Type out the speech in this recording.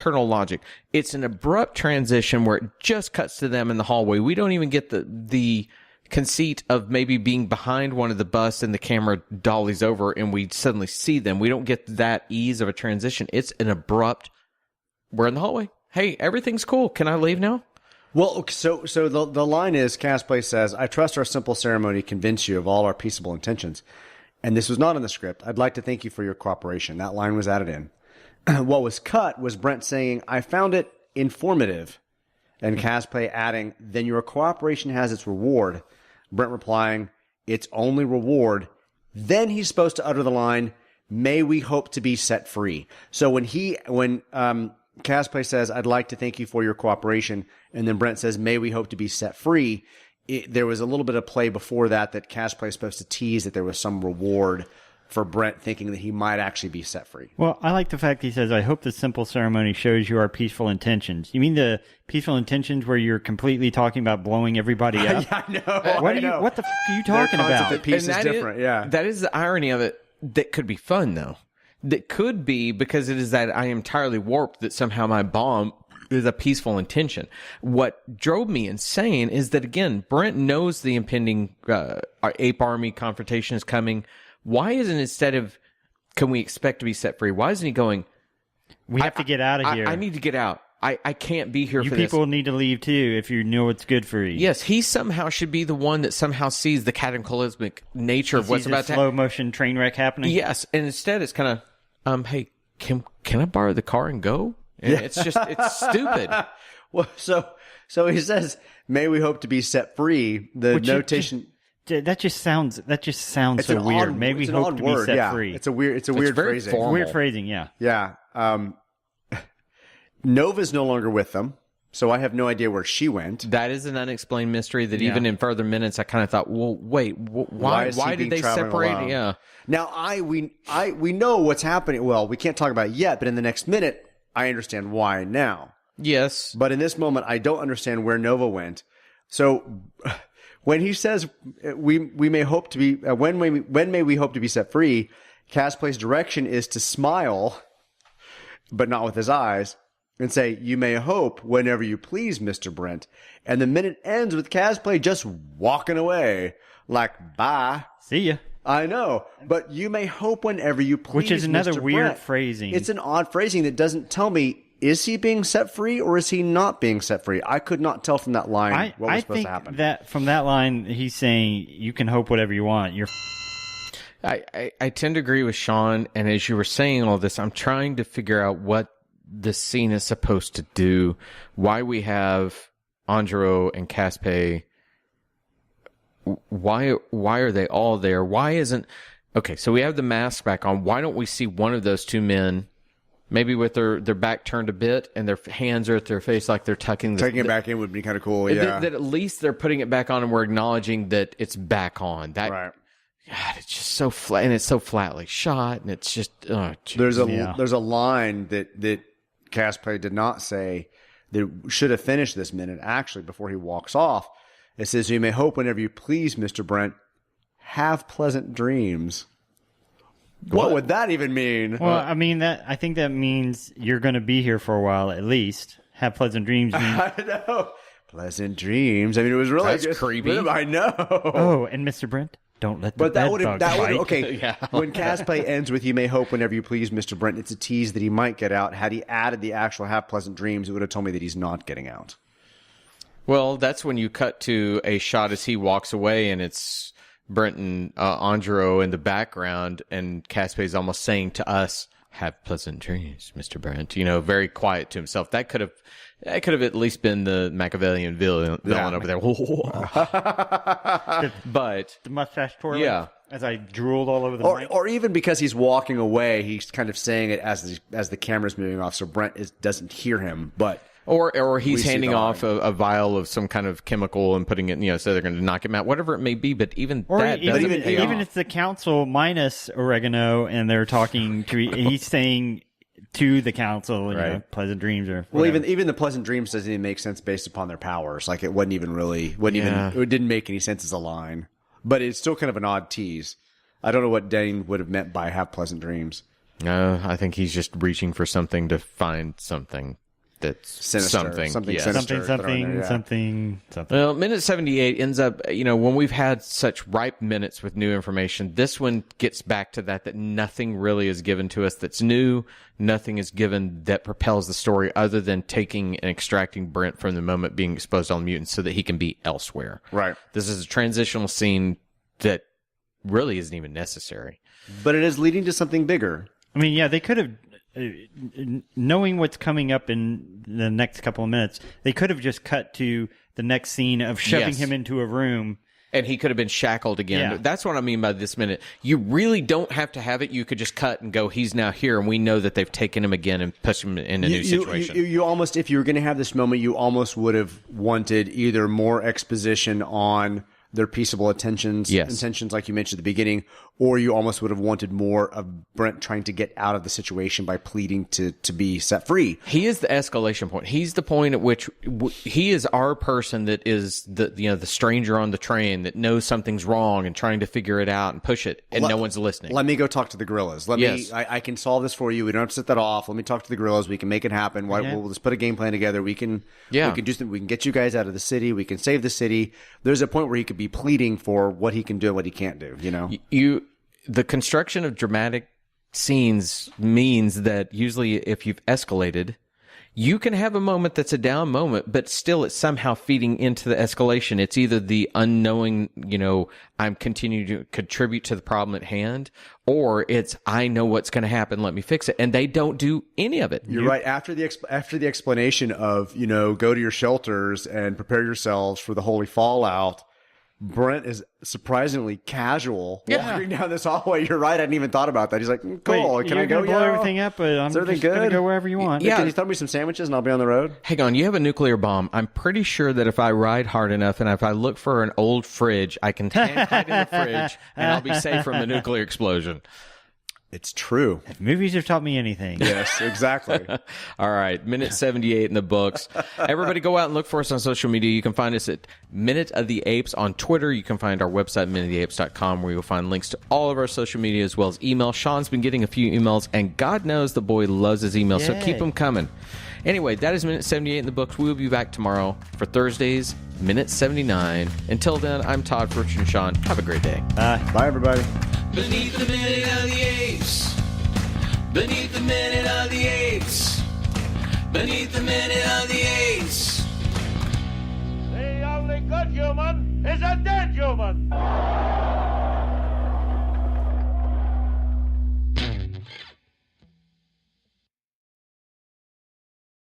internal logic. It's an abrupt transition where it just cuts to them in the hallway. We don't even get the conceit of maybe being behind one of the bus and the camera dollies over and we suddenly see them. We don't get that ease of a transition. It's an abrupt, we're in the hallway. Hey, everything's cool. Can I leave now? Well, so the line is, Casplay says, I trust our simple ceremony convince you of all our peaceable intentions. And this was not in the script. I'd like to thank you for your cooperation. That line was added in. What was cut was Brent saying, I found it informative. And Casplay adding, then your cooperation has its reward. Brent replying, its only reward. Then he's supposed to utter the line, may we hope to be set free. So when Casplay says, I'd like to thank you for your cooperation, and then Brent says, may we hope to be set free, there was a little bit of play before that Casplay is supposed to tease that there was some reward for Brent, thinking that he might actually be set free. Well, I like the fact he says, I hope the simple ceremony shows you our peaceful intentions. You mean the peaceful intentions where you're completely talking about blowing everybody up? Yeah, I know. What the f*** are you talking about? The peace is different, yeah. That is the irony of it. That could be fun, though. That could be because it is that I am entirely warped that somehow my bomb is a peaceful intention. What drove me insane is that, again, Brent knows the impending ape army confrontation is coming. Why isn't, instead of, can we expect to be set free, why isn't he going, we have to get out of here. I need to get out. I can't be here for this. You people need to leave too if you know what's good for you. Yes, he somehow should be the one that somehow sees the cataclysmic nature of what's about to happen. Slow motion train wreck happening. Yes, and instead it's kind of, hey, can I borrow the car and go? And it's stupid. Well, so he says, may we hope to be set free. The notation. That just sounds so weird. May we hope to be set free. It's a weird phrasing. Formal. Weird phrasing, yeah. Yeah. Nova's no longer with them, so I have no idea where she went. That is an unexplained mystery that even in further minutes I kind of thought, well, wait, why did they separate? Alone? Yeah. Now we know what's happening. Well, we can't talk about it yet, but in the next minute, I understand why now. Yes. But in this moment, I don't understand where Nova went. So when he says we may hope to be when may we hope to be set free, Casplay's direction is to smile, but not with his eyes, and say, you may hope whenever you please, Mr. Brent. And the minute ends with Casplay just walking away, like, bye. See ya. I know, but you may hope whenever you please, which is another Mr. weird Brent. Phrasing. It's an odd phrasing that doesn't tell me, is he being set free or is he not being set free? I could not tell from that line what was supposed to happen. That from that line, he's saying, you can hope whatever you want. I tend to agree with Sean, and as you were saying all this, I'm trying to figure out what the scene is supposed to do, why we have Andro and Caspe, why are they all there? Why isn't... Okay, so we have the mask back on. Why don't we see one of those two men, maybe with their back turned a bit and their hands are at their face like they're tucking it back in would be kind of cool, yeah. That at least they're putting it back on and we're acknowledging that it's back on. Right. God, it's just so flat, and it's so flatly shot, and it's just... There's a line that Casplay did not say that should have finished this minute, actually, before he walks off. It says, you may hope whenever you please, Mr. Brent, have pleasant dreams. What would that even mean? Well, I mean, I think that means you're going to be here for a while at least. Have pleasant dreams. I know. Pleasant dreams. I mean, it was really That's creepy. I know. Oh, and Mr. Brent? Don't let the bed bugs bite. Okay. Yeah. When Casplay ends with, you may hope whenever you please, Mr. Brent, it's a tease that he might get out. Had he added the actual have pleasant dreams, it would have told me that he's not getting out. Well, that's when you cut to a shot as he walks away, and it's Brent and Andro in the background, and Caspay's almost saying to us, have pleasant dreams, Mr. Brent. Very quiet to himself. That could have at least been the Machiavellian villain over there. But the mustache twirling. Yeah. As I drooled all over the mic. Or even because he's walking away, he's kind of saying it as the camera's moving off, so Brent doesn't hear him. But or he's handing off a vial of some kind of chemical and putting it, so they're going to knock him out, whatever it may be. But even it's the council minus oregano, and they're talking to. He's saying to the council, right. Pleasant dreams or whatever. Well, even the pleasant dreams doesn't even make sense based upon their powers. Like it it didn't make any sense as a line, but it's still kind of an odd tease. I don't know what Dane would have meant by have pleasant dreams. I think he's just reaching for something to find something that's Sinister. something. Something Yes. sinister. Something. Well, minute 78 ends up, when we've had such ripe minutes with new information, this one gets back to that nothing really is given to us that's new. Nothing is given that propels the story other than taking and extracting Brent from the moment being exposed to all the mutants so that he can be elsewhere. Right. This is a transitional scene that really isn't even necessary. But it is leading to something bigger. I mean, yeah, they could have, knowing what's coming up in the next couple of minutes, they could have just cut to the next scene of shoving him into a room. And he could have been shackled again. Yeah. That's what I mean by this minute. You really don't have to have it. You could just cut and go, he's now here, and we know that they've taken him again and pushed him in a new situation. You almost, if you were going to have this moment, you almost would have wanted either more exposition on their peaceable intentions, like you mentioned at the beginning, or you almost would have wanted more of Brent trying to get out of the situation by pleading to be set free. He is the escalation point. He's the point at which he is our person that is the stranger on the train that knows something's wrong and trying to figure it out and push it, and no one's listening. Let me go talk to the gorillas. I can solve this for you. We don't have to set that off. Let me talk to the gorillas. We can make it happen. We'll just put a game plan together. We can do something. We can get you guys out of the city. We can save the city. There's a point where he could be pleading for what he can do and what he can't do. The construction of dramatic scenes means that usually if you've escalated, you can have a moment that's a down moment, but still it's somehow feeding into the escalation. It's either the unknowing, I'm continuing to contribute to the problem at hand, or it's, I know what's going to happen, let me fix it. And they don't do any of it. You're right. After the explanation of, go to your shelters and prepare yourselves for the holy fallout, Brent is surprisingly casual walking down this hallway. You're right. I hadn't even thought about that. He's like, cool. Wait, can I go? Blow everything up, but I'm just going to go wherever you want. Yeah. Can you throw me some sandwiches and I'll be on the road? Hang on. You have a nuclear bomb. I'm pretty sure that if I ride hard enough and if I look for an old fridge, I can hide in the fridge and I'll be safe from the nuclear explosion. It's true. If movies have taught me anything. Yes, exactly. All right. Minute 78 in the books. Everybody go out and look for us on social media. You can find us at Minute of the Apes on Twitter. You can find our website, minuteoftheapes.com, where you'll find links to all of our social media as well as email. Sean's been getting a few emails, and God knows the boy loves his emails, so keep them coming. Anyway, that is Minute 78 in the books. We will be back tomorrow for Thursday's Minute 79. Until then, I'm Todd, Richard, and Sean. Have a great day. Bye, everybody. Beneath the Minute of the Apes. Beneath the Minute of the Apes. Beneath the Minute of the Apes. The only good human is a dead human.